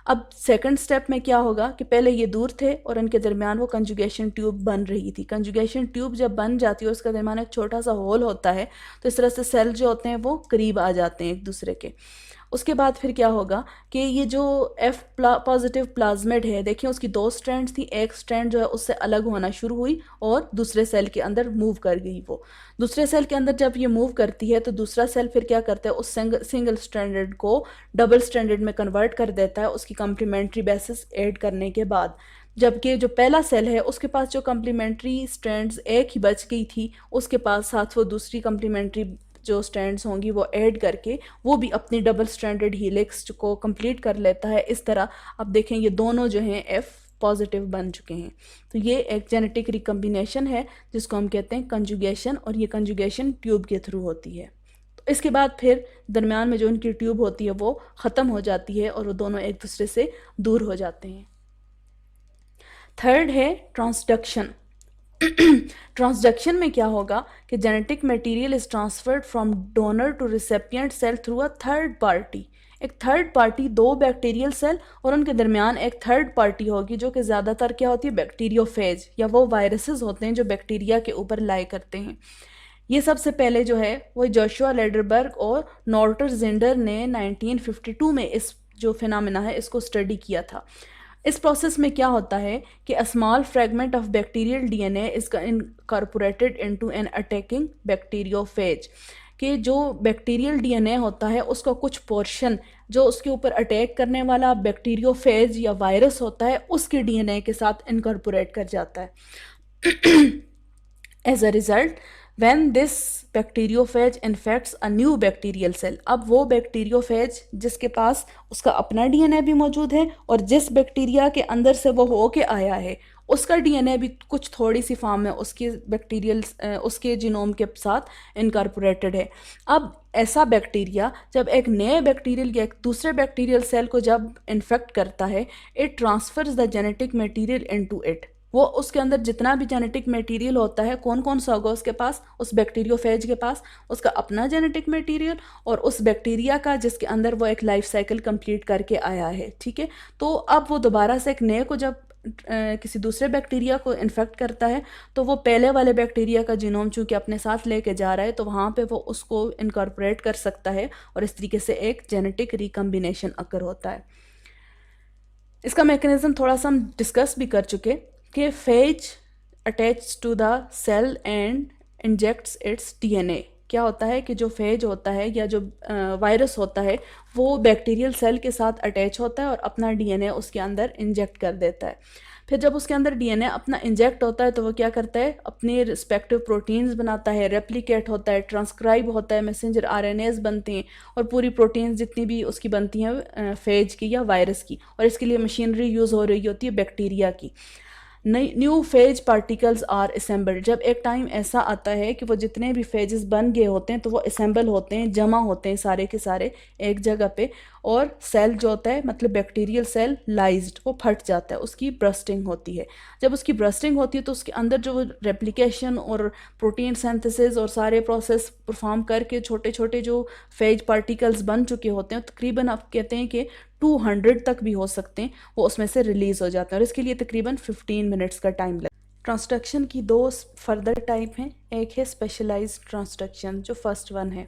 अब सेकंड स्टेप में क्या होगा कि पहले ये दूर थे और इनके दरमियान वो कंजुगेशन ट्यूब बन रही थी। कंजुगेशन ट्यूब जब बन जाती है, उसके दरमियान एक छोटा सा होल होता है, तो इस तरह से सेल जो होते हैं वो करीब आ जाते हैं एक दूसरे के। उसके बाद फिर क्या होगा कि ये जो एफ पॉजिटिव प्लाज्मिड है, देखिए उसकी दो स्ट्रैंड्स थी, एक स्ट्रैंड जो है उससे अलग होना शुरू हुई और दूसरे सेल के अंदर मूव कर गई। वो दूसरे सेल के अंदर जब ये मूव करती है तो दूसरा सेल फिर क्या करता है? उस सिंगल स्ट्रैंडेड को डबल स्ट्रैंडेड में कन्वर्ट कर देता है उसकी कम्प्लीमेंट्री बेसिस ऐड करने के बाद। जबकि जो पहला सेल है उसके पास जो कम्प्लीमेंट्री स्ट्रैंड्स एक ही बच गई थी, उसके पास साथ वो दूसरी कम्प्लीमेंट्री जो स्ट्रैंड्स होंगी वो ऐड करके वो भी अपनी डबल स्ट्रैंडेड हीलिक्स को कंप्लीट कर लेता है। इस तरह अब देखें ये दोनों जो हैं एफ पॉजिटिव बन चुके हैं। तो ये एक जेनेटिक रिकम्बिनेशन है जिसको हम कहते हैं कंजुगेशन, और ये कंजुगेशन ट्यूब के थ्रू होती है। तो इसके बाद फिर दरमियान में जो उनकी ट्यूब होती है वो ख़त्म हो जाती है और वो दोनों एक दूसरे से दूर हो जाते हैं। थर्ड है ट्रांसडक्शन। ट्रांसडक्शन में क्या होगा कि genetic material is transferred from donor to recipient cell through a third party. एक थर्ड पार्टी, दो बैक्टीरियल सेल और उनके दरमियान एक थर्ड पार्टी होगी, जो कि ज़्यादातर क्या होती है? बैक्टीरियोफेज, या वो वायरसेस होते हैं जो बैक्टीरिया के ऊपर लाई करते हैं। ये सबसे पहले जो है वो जोशुआ लेडरबर्ग और नॉर्टर जिंडर ने 1952 में इस जो फिनोमेना है इसको स्टडी किया था। इस प्रोसेस में क्या होता है कि a small fragment of bacterial DNA is incorporated into an attacking bacteriophage, कि जो बैक्टीरियल डीएनए होता है उसका कुछ पोर्शन जो उसके ऊपर अटैक करने वाला बैक्टीरियोफेज या वायरस होता है उसके डीएनए के साथ इनकॉर्पोरेट कर जाता है। As a result when this bacteriophage infects a new bacterial cell, अब वो बैक्टीरियोफेज जिसके पास उसका अपना डीएनए भी मौजूद है और जिस बैक्टीरिया के अंदर से वो होके आया है उसका डीएनए भी कुछ थोड़ी सी फॉर्म में उसके बैक्टीरियल उसके जीनोम के साथ इनकॉर्पोरेटेड है। अब ऐसा बैक्टीरिया जब एक नए बैक्टीरियल या एक दूसरे बैक्टीरियल सेल को जब इन्फेक्ट करता है, it transverse the genetic material into it. वो उसके अंदर जितना भी जेनेटिक मटेरियल होता है, कौन कौन सा होगा उसके पास? उस बैक्टीरियोफेज के पास उसका अपना जेनेटिक मटेरियल और उस बैक्टीरिया का जिसके अंदर वो एक लाइफ साइकिल कंप्लीट करके आया है। ठीक है, तो अब वो दोबारा से एक नए को जब किसी दूसरे बैक्टीरिया को इन्फेक्ट करता है तो वो पहले वाले बैक्टीरिया का जीनोम चूंकि अपने साथ लेके जा रहा है, तो वहाँ पे वो उसको इनकॉर्पोरेट कर सकता है और इस तरीके से एक जेनेटिक रिकम्बिनेशन अकर होता है। इसका मैकेनिज्म थोड़ा सा हम डिस्कस भी कर चुके कि phage attach to the cell and injects its DNA. क्या होता है कि जो फेज होता है या जो वायरस होता है वो बैक्टीरियल सेल के साथ अटैच होता है और अपना डीएनए उसके अंदर इंजेक्ट कर देता है। फिर जब उसके अंदर डीएनए अपना इंजेक्ट होता है तो वो क्या करता है? अपने रिस्पेक्टिव प्रोटीन्स बनाता है, रेप्लिकेट होता है, ट्रांसक्राइब होता है, मैसेंजर आरएनएस बनते हैं और पूरी प्रोटीन्स जितनी भी उसकी बनती हैं फेज की या वायरस की, और इसके लिए मशीनरी यूज़ हो रही होती है बैक्टीरिया की। New phage particles are assembled. जब एक टाइम ऐसा आता है कि वो जितने भी फेजेस बन गए होते हैं तो वो असेंबल होते हैं, जमा होते हैं सारे के सारे एक जगह पे, और सेल जो होता है मतलब बैक्टीरियल सेल लाइज्ड, वो फट जाता है, उसकी ब्रस्टिंग होती है। जब उसकी ब्रस्टिंग होती है तो उसके अंदर जो रेप्लिकेशन और प्रोटीन सिंथेसिस और सारे प्रोसेस परफॉर्म करके छोटे छोटे जो फेज पार्टिकल्स बन चुके होते हैं, तकरीबन आप कहते हैं कि 200 तक भी हो सकते हैं, वो उसमें से रिलीज़ हो जाते हैं और इसके लिए तकरीबन 15 मिनट्स का टाइम लगता है। ट्रांसडक्शन की दो फर्दर टाइप हैं। एक है स्पेशलाइज्ड ट्रांसडक्शन जो फर्स्ट वन है।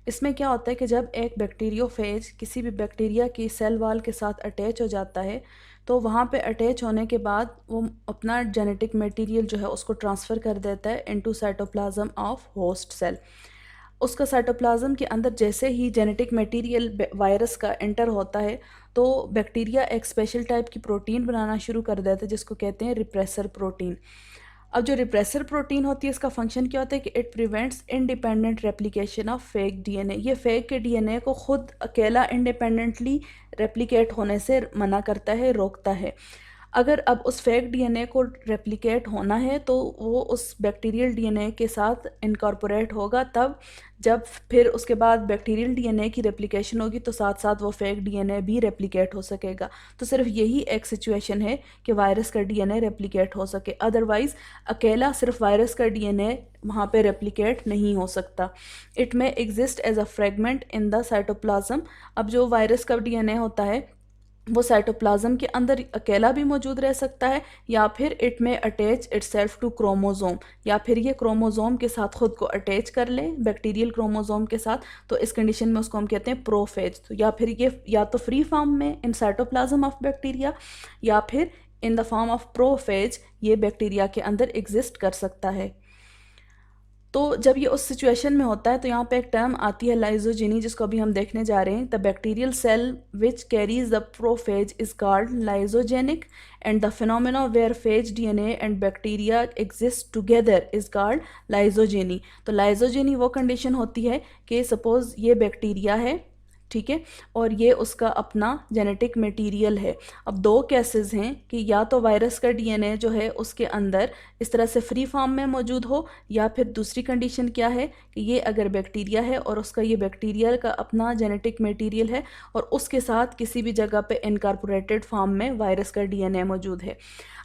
इसमें क्या होता है कि जब एक बैक्टीरियोफेज किसी भी बैक्टीरिया की सेल वाल के साथ अटैच हो जाता है तो वहाँ पे अटैच होने के बाद वो अपना जेनेटिक मटेरियल जो है उसको ट्रांसफ़र कर देता है into cytoplasm of host cell. उसका साइटोप्लाज्म के अंदर जैसे ही जेनेटिक मटेरियल वायरस का एंटर होता है तो बैक्टीरिया एक स्पेशल टाइप की प्रोटीन बनाना शुरू कर देता है जिसको कहते हैं रिप्रेसर प्रोटीन। अब जो रिप्रेसर प्रोटीन होती है इसका फंक्शन क्या होता है कि it prevents independent replication of fake DNA. ये फेक के डीएनए को खुद अकेला इंडिपेंडेंटली रेप्लिकेट होने से मना करता है, रोकता है। अगर अब उस फेक डीएनए को रेप्लिकेट होना है तो वो उस बैक्टीरियल डीएनए के साथ इनकॉर्पोरेट होगा, तब जब फिर उसके बाद बैक्टीरियल डीएनए की रेप्लिकेशन होगी तो साथ साथ वो फेक डीएनए भी रेप्लिकेट हो सकेगा। तो सिर्फ यही एक सिचुएशन है कि वायरस का डीएनए रेप्लिकेट हो सके, अदरवाइज अकेला सिर्फ वायरस का डीएनए वहाँ पे रेप्लिकेट नहीं हो सकता। It may exist as a fragment in the cytoplasm. अब जो वायरस का डीएनए होता है वो साइटोप्लाज्म के अंदर अकेला भी मौजूद रह सकता है, या फिर इट में अटैच इटसेल्फ टू क्रोमोजोम, या फिर ये क्रोमोजोम के साथ खुद को अटैच कर ले बैक्टीरियल क्रोमोजोम के साथ, तो इस कंडीशन में उसको हम कहते हैं प्रोफेज। तो या फिर ये या तो फ्री फॉर्म में इन साइटोप्लाज्म ऑफ बैक्टीरिया, या फिर in the form of prophase ये बैक्टीरिया के अंदर एग्जिस्ट कर सकता है। तो जब ये उस सिचुएशन में होता है तो यहाँ पे एक टर्म आती है लाइजोजेनी, जिसको अभी हम देखने जा रहे हैं। The bacterial cell which carries the prophage is called lysogenic and the phenomena where phage DNA and bacteria exist together is called lysogeny. तो लाइजोजेनी वो कंडीशन होती है कि सपोज ये बैक्टीरिया है, ठीक है, और ये उसका अपना जेनेटिक मटेरियल है। अब दो केसेस हैं कि या तो वायरस का डीएनए जो है उसके अंदर इस तरह से फ्री फॉर्म में मौजूद हो, या फिर दूसरी कंडीशन क्या है कि ये अगर बैक्टीरिया है और उसका ये बैक्टीरिया का अपना जेनेटिक मटेरियल है और उसके साथ किसी भी जगह पे इनकॉर्पोरेटेड फॉर्म में वायरस का डीएनए मौजूद है।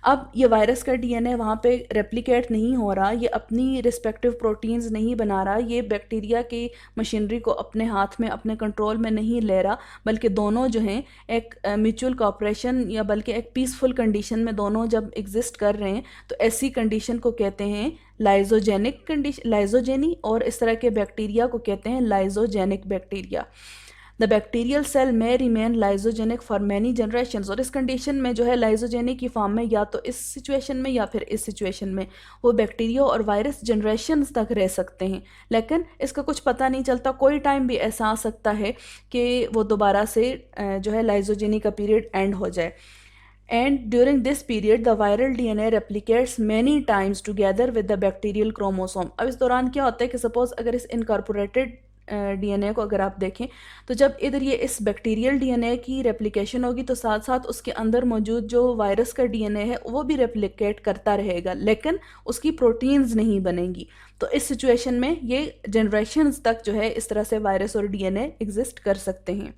अब ये वायरस का डीएनए वहाँ पे रेप्लिकेट नहीं हो रहा, ये अपनी रिस्पेक्टिव प्रोटीन्स नहीं बना रहा, ये बैक्टीरिया की मशीनरी को अपने हाथ में अपने कंट्रोल में नहीं ले रहा, बल्कि दोनों जो हैं एक म्यूचुअल कोऑपरेशन या बल्कि एक पीसफुल कंडीशन में दोनों जब एग्जिस्ट कर रहे हैं, तो ऐसी कंडीशन को कहते हैं लाइजोजेनिक कंडीशन, लाइजोजेनी, और इस तरह के बैक्टीरिया को कहते हैं lysogenic bacteria. The bacterial cell में remain lysogenic for many generations. और इस कंडीशन में जो है लाइजोजेनिक की फॉर्म में या तो इस सिचुएशन में या फिर इस सिचुएशन में वो बैक्टीरिया और वायरस जनरेशंस तक रह सकते हैं, लेकिन इसका कुछ पता नहीं चलता। कोई टाइम भी ऐसा आ सकता है कि वो दोबारा से जो है लाइजोजेनिक का पीरियड एंड हो जाए। And during this period, the viral DNA replicates many times together with the bacterial chromosome. अब इस दौरान क्या होता है कि सपोज अगर इस इनकॉर्पोरेटेड डीएनए को अगर आप देखें तो जब इधर ये इस बैक्टीरियल डीएनए की रेप्लिकेशन होगी तो साथ साथ उसके अंदर मौजूद जो वायरस का डीएनए है वो भी रेप्लिकेट करता रहेगा, लेकिन उसकी प्रोटीन्स नहीं बनेंगी। तो इस सिचुएशन में ये जनरेशन्स तक जो है इस तरह से वायरस और डीएनए एग्जिस्ट कर सकते हैं।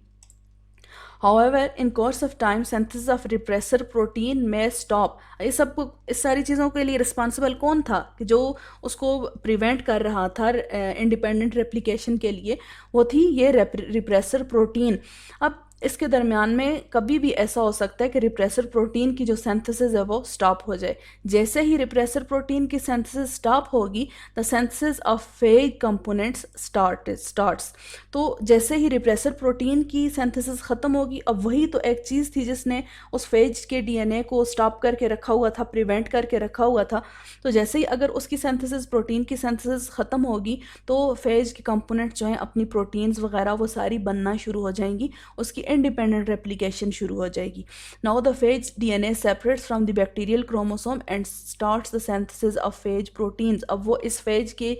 However, in course of time, synthesis of repressor protein may stop. इस सारी चीज़ों के लिए रिस्पॉन्सिबल कौन था कि जो उसको प्रिवेंट कर रहा था इंडिपेंडेंट रेप्लिकेशन के लिए? वो थी ये रिप्रेसर प्रोटीन। अब इसके दरमियान में कभी भी ऐसा हो सकता है कि रिप्रेसर प्रोटीन की जो सिंथेसिस है वो स्टॉप हो जाए। जैसे ही रिप्रेसर प्रोटीन की सिंथेसिस स्टॉप होगी, the synthesis of phase components starts. तो जैसे ही रिप्रेसर प्रोटीन की सिंथेसिस ख़त्म होगी, अब वही तो एक चीज़ थी जिसने उस फेज के डीएनए को स्टॉप करके रखा हुआ था, प्रिवेंट करके रखा हुआ था। तो जैसे ही अगर उसकी सिंथेसिस, प्रोटीन की सिंथेसिस ख़त्म होगी, तो फेज के कंपोनेंट्स जो हैं अपनी प्रोटीन्स वगैरह वो सारी बनना शुरू हो जाएंगी, उसकी इंडिपेंडेंट रेप्लिकेशन शुरू हो जाएगी। Now the phase DNA separates from the bacterial chromosome and starts the synthesis of phase proteins. अब वो इस फेज के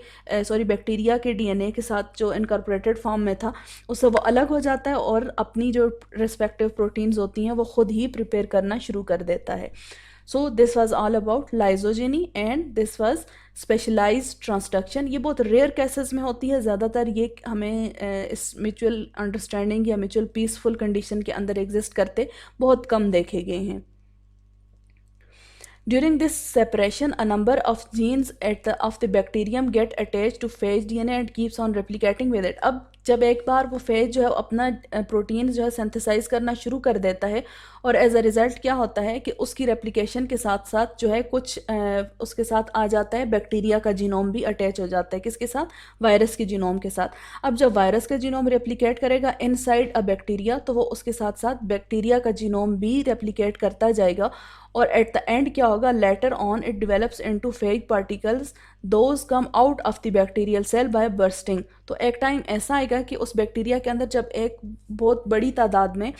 बैक्टीरिया के डीएनए के साथ जो इनकॉर्पोरेटेड फॉर्म में था उससे वो अलग हो जाता है और अपनी जो रिस्पेक्टिव प्रोटीन्स होती हैं वो खुद ही प्रिपेयर करना शुरू कर देता है। So this was all about lysogeny and this was specialized transduction. ये बहुत रेयर केसेस में होती है, ज़्यादातर ये हमें इस म्यूचुअल अंडरस्टैंडिंग या म्यूचुअल पीसफुल कंडीशन के अंदर एग्जिस्ट करते बहुत कम देखे गए हैं। During this separation, a number of genes of the bacterium get attached to phage DNA and keeps on replicating with it. अब जब एक बार वो फेज जो है अपना प्रोटीन जो है सिंथेसाइज करना शुरू कर देता है और एज अ रिज़ल्ट क्या होता है कि उसकी रेप्लिकेशन के साथ साथ जो है कुछ उसके साथ आ जाता है बैक्टीरिया का जीनोम भी अटैच हो जाता है। किसके साथ? वायरस के जीनोम के साथ। अब जब वायरस का जीनोम रेप्लिकेट करेगा इनसाइड अ बैक्टीरिया, तो वो उसके साथ साथ बैक्टीरिया का जीनोम भी रेप्लिकेट करता जाएगा और एट द एंड क्या होगा, later on it develops into phage particles, those come out of the bacterial cell by bursting. तो एक टाइम ऐसा आएगा कि उस बैक्टीरिया के अंदर जब एक बहुत बड़ी तादाद में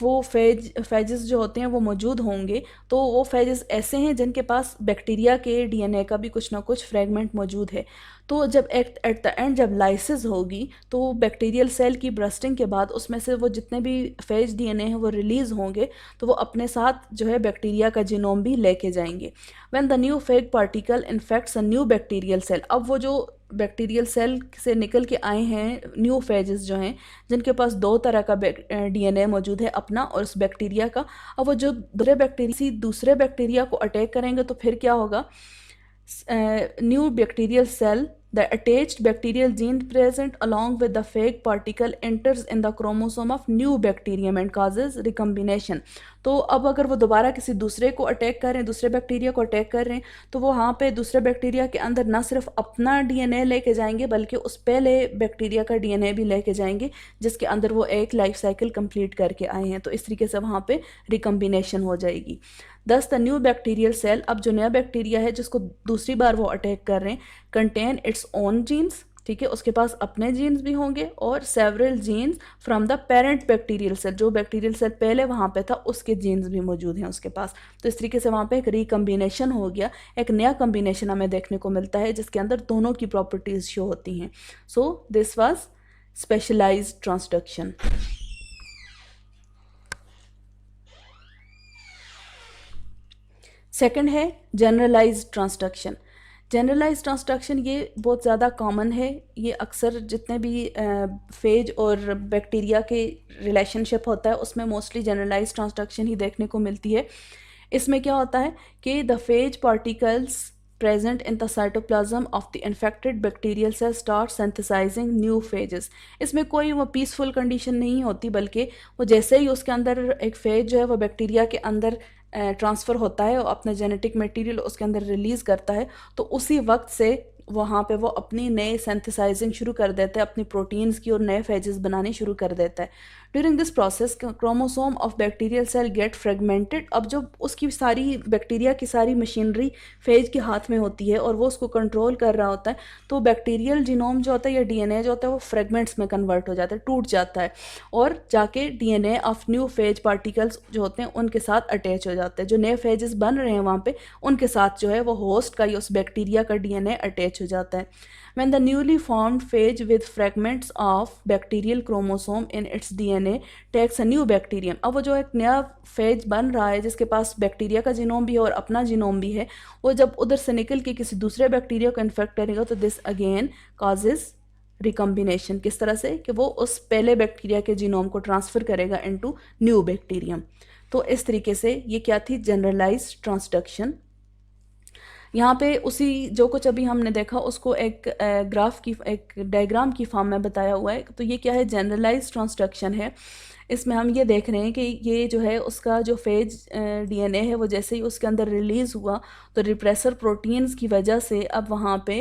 वो फेजेस जो होते हैं वो मौजूद होंगे, तो वो फेजेस ऐसे हैं जिनके पास बैक्टीरिया के डीएनए का भी कुछ ना कुछ फ्रेगमेंट मौजूद है। तो जब एट द एंड जब लाइसिस होगी तो बैक्टीरियल सेल की ब्रस्टिंग के बाद उसमें से वो जितने भी फेज डीएनए हैं वो रिलीज़ होंगे, तो वो अपने साथ जो है बैक्टीरिया का जीनोम भी लेके जाएंगे। When the new phage particle infects a new bacterial cell, अब वो जो बैक्टीरियल सेल से निकल के आए हैं न्यू फेजेस जो हैं, जिनके पास दो तरह का डीएनए मौजूद है, अपना और उस बैक्टीरिया का, अब वो जो दूसरे बैक्टीरिया को अटैक करेंगे तो फिर क्या होगा? New bacterial cell, the attached bacterial gene present along with the phage particle enters in the chromosome of new bacterium and causes recombination। तो अब अगर वो दोबारा किसी दूसरे को अटैक कर रहे हैं, दूसरे बैक्टीरिया को अटैक कर रहे हैं, तो वो वहाँ पे दूसरे बैक्टीरिया के अंदर ना सिर्फ अपना डीएनए लेके जाएंगे बल्कि उस पहले बैक्टीरिया का डीएनए भी लेके जाएंगे जिसके अंदर वो एक लाइफ साइकिल कंप्लीट करके आए हैं। तो इस तरीके से वहाँ पे रिकम्बिनेशन हो जाएगी। दस द न्यू बैक्टीरियल सेल, अब जो नया बैक्टीरिया है जिसको दूसरी बार वो अटैक कर रहे हैं, कंटेन इट्स ओन जीन्स, ठीक है, उसके पास अपने जीन्स भी होंगे और several genes from the parent bacterial cell, जो बैक्टीरियल सेल पहले वहाँ पे था उसके जीन्स भी मौजूद हैं उसके पास। तो इस तरीके से वहाँ पे एक रिकम्बिनेशन हो गया, एक नया कम्बिनेशन हमें देखने को मिलता है जिसके अंदर दोनों की प्रॉपर्टीज शो होती हैं। So this was specialised transduction. Second है जनरलाइज्ड ट्रांसडक्शन। जनरलाइज्ड ट्रांसडक्शन ये बहुत ज़्यादा कॉमन है, ये अक्सर जितने भी फेज और बैक्टीरिया के रिलेशनशिप होता है उसमें मोस्टली जनरलाइज्ड ट्रांसडक्शन ही देखने को मिलती है। इसमें क्या होता है कि the phase particles present in the cytoplasm of the infected bacterial cell start synthesizing new phages। इसमें कोई वो पीसफुल कंडीशन नहीं होती, बल्कि वो जैसे ही उसके अंदर एक फेज जो है वो बैक्टीरिया के अंदर ट्रांसफ़र होता है और अपना जेनेटिक मटेरियल उसके अंदर रिलीज़ करता है, तो उसी वक्त से वहाँ पे वो अपनी नए सिंथेसाइजिंग शुरू कर देता है, अपनी प्रोटीन्स की और नए फेजेस बनाने शुरू कर देता है। During this process chromosome of bacterial cell get fragmented. अब जब उसकी सारी बैक्टीरिया की सारी मशीनरी फेज के हाथ में होती है और वो उसको कंट्रोल कर रहा होता है, तो बैक्टीरियल जीनोम जो होता है या डीएनए जो होता है वो फ्रेगमेंट्स में कन्वर्ट हो जाता है, टूट जाता है और जाके DNA of new phage particles जो होते हैं उनके साथ अटैच हो जाते हैं। जो नए फेजेस बन रहे हैं वहाँ पे उनके साथ जो है वो होस्ट का या उस बैक्टीरिया का डीएनए अटैच हो जाता है। When the newly formed phage with fragments of bacterial chromosome in its DNA takes a new bacterium, अब वो जो एक नया फेज बन रहा है जिसके पास बैक्टीरिया का जीनोम भी है और अपना जीनोम भी है, वो जब उधर से निकल के किसी दूसरे बैक्टीरिया को इन्फेक्ट करेगा तो दिस अगेन कॉजेज रिकम्बिनेशन। किस तरह से कि वो उस पहले बैक्टीरिया के जीनोम को ट्रांसफ़र करेगा इनटू न्यू बैक्टीरियम। तो इस तरीके से ये क्या थी? Generalised transduction. यहाँ पे उसी जो कुछ अभी हमने देखा उसको एक ग्राफ की एक डायग्राम की फॉर्म में बताया हुआ है। तो ये क्या है? जनरलाइज्ड ट्रांसडक्शन है। इसमें हम ये देख रहे हैं कि ये जो है उसका जो फेज डीएनए है वो जैसे ही उसके अंदर रिलीज़ हुआ तो रिप्रेसर प्रोटीन्स की वजह से अब वहाँ पे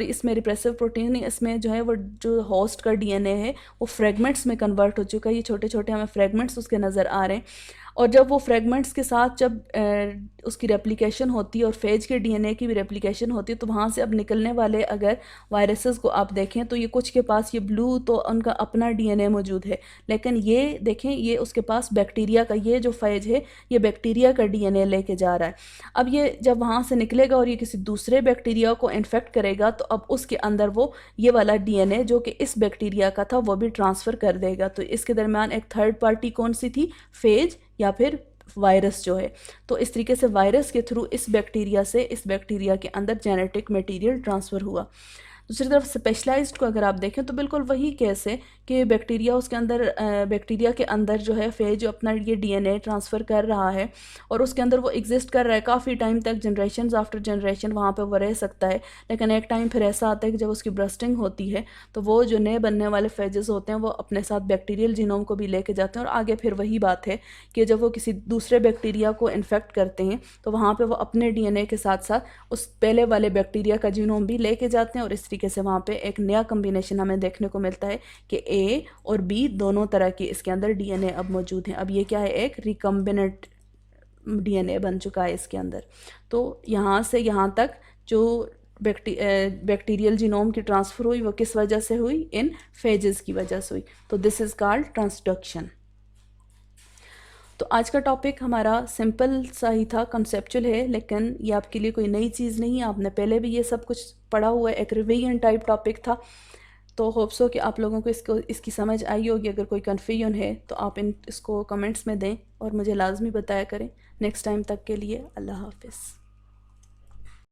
इसमें रिप्रेसर प्रोटीन नहीं, इसमें जो है वो जो होस्ट का डीएनए है वो फ्रेगमेंट्स में कन्वर्ट हो चुका है। ये छोटे छोटे हमें फ्रेगमेंट्स उसके नज़र आ रहे हैं और जब वो फ्रेगमेंट्स के साथ जब उसकी रेप्लिकेशन होती है और फेज के डीएनए की भी रेप्लिकेशन होती है तो वहाँ से अब निकलने वाले अगर वायरसेस को आप देखें तो ये कुछ के पास ये ब्लू तो उनका अपना डीएनए मौजूद है, लेकिन ये देखें ये उसके पास बैक्टीरिया का ये जो फेज है ये बैक्टीरिया का डीएनए लेके जा रहा है। अब ये जब वहाँ से निकलेगा और ये किसी दूसरे बैक्टीरिया को इन्फेक्ट करेगा तो अब उसके अंदर वो ये वाला डीएनए जो कि इस बैक्टीरिया का था वो भी ट्रांसफ़र कर देगा। तो इसके दरमियान एक थर्ड पार्टी कौन सी थी? फेज या फिर वायरस जो है। तो इस तरीके से वायरस के थ्रू इस बैक्टीरिया से इस बैक्टीरिया के अंदर जेनेटिक मटेरियल ट्रांसफ़र हुआ। दूसरी तरफ स्पेशलाइज्ड को अगर आप देखें तो बिल्कुल वही केस है कि बैक्टीरिया उसके अंदर बैक्टीरिया के अंदर जो है फेज जो अपना ये डीएनए ट्रांसफ़र कर रहा है और उसके अंदर वो एग्जिस्ट कर रहा है काफ़ी टाइम तक, जनरेशन आफ्टर जनरेशन वहाँ पे वो रह सकता है। लेकिन एक टाइम फिर ऐसा आता है कि जब उसकी ब्रस्टिंग होती है तो वो जो नए बनने वाले फेजेस होते हैं वो अपने साथ बैक्टीरियल जीनोम को भी लेके जाते हैं और आगे फिर वही बात है कि जब वो किसी दूसरे बैक्टीरिया को इन्फेक्ट करते हैं तो वहाँ पर वो अपने डीएनए के साथ साथ उस पहले वाले बैक्टीरिया का जीनोम भी लेके जाते हैं और इस तरीके से वहाँ पे एक नया कम्बिनेशन हमें देखने को मिलता है कि ए और बी दोनों तरह की इसके अंदर डीएनए अब मौजूद हैं। अब ये क्या है? एक रिकम्बिनेंट डीएनए बन चुका है इसके अंदर। तो यहाँ से यहाँ तक जो बैक्टीरियल जीनोम की ट्रांसफ़र हुई वो किस वजह से हुई? इन फेजेस की वजह से हुई। तो दिस इज़ कॉल्ड ट्रांसडक्शन। तो आज का टॉपिक हमारा सिंपल सा ही था, कंसेप्चुअल है, लेकिन ये आपके लिए कोई नई चीज़ नहीं है, आपने पहले भी ये सब कुछ पढ़ा हुआ है, एक रिवीजन टाइप टॉपिक था। तो होप्स हो कि आप लोगों को इसकी समझ आई होगी। अगर कोई कन्फ्यूजन है तो आप इसको कमेंट्स में दें और मुझे लाजमी बताया करें। नेक्स्ट टाइम तक के लिए अल्लाह हाफिज़।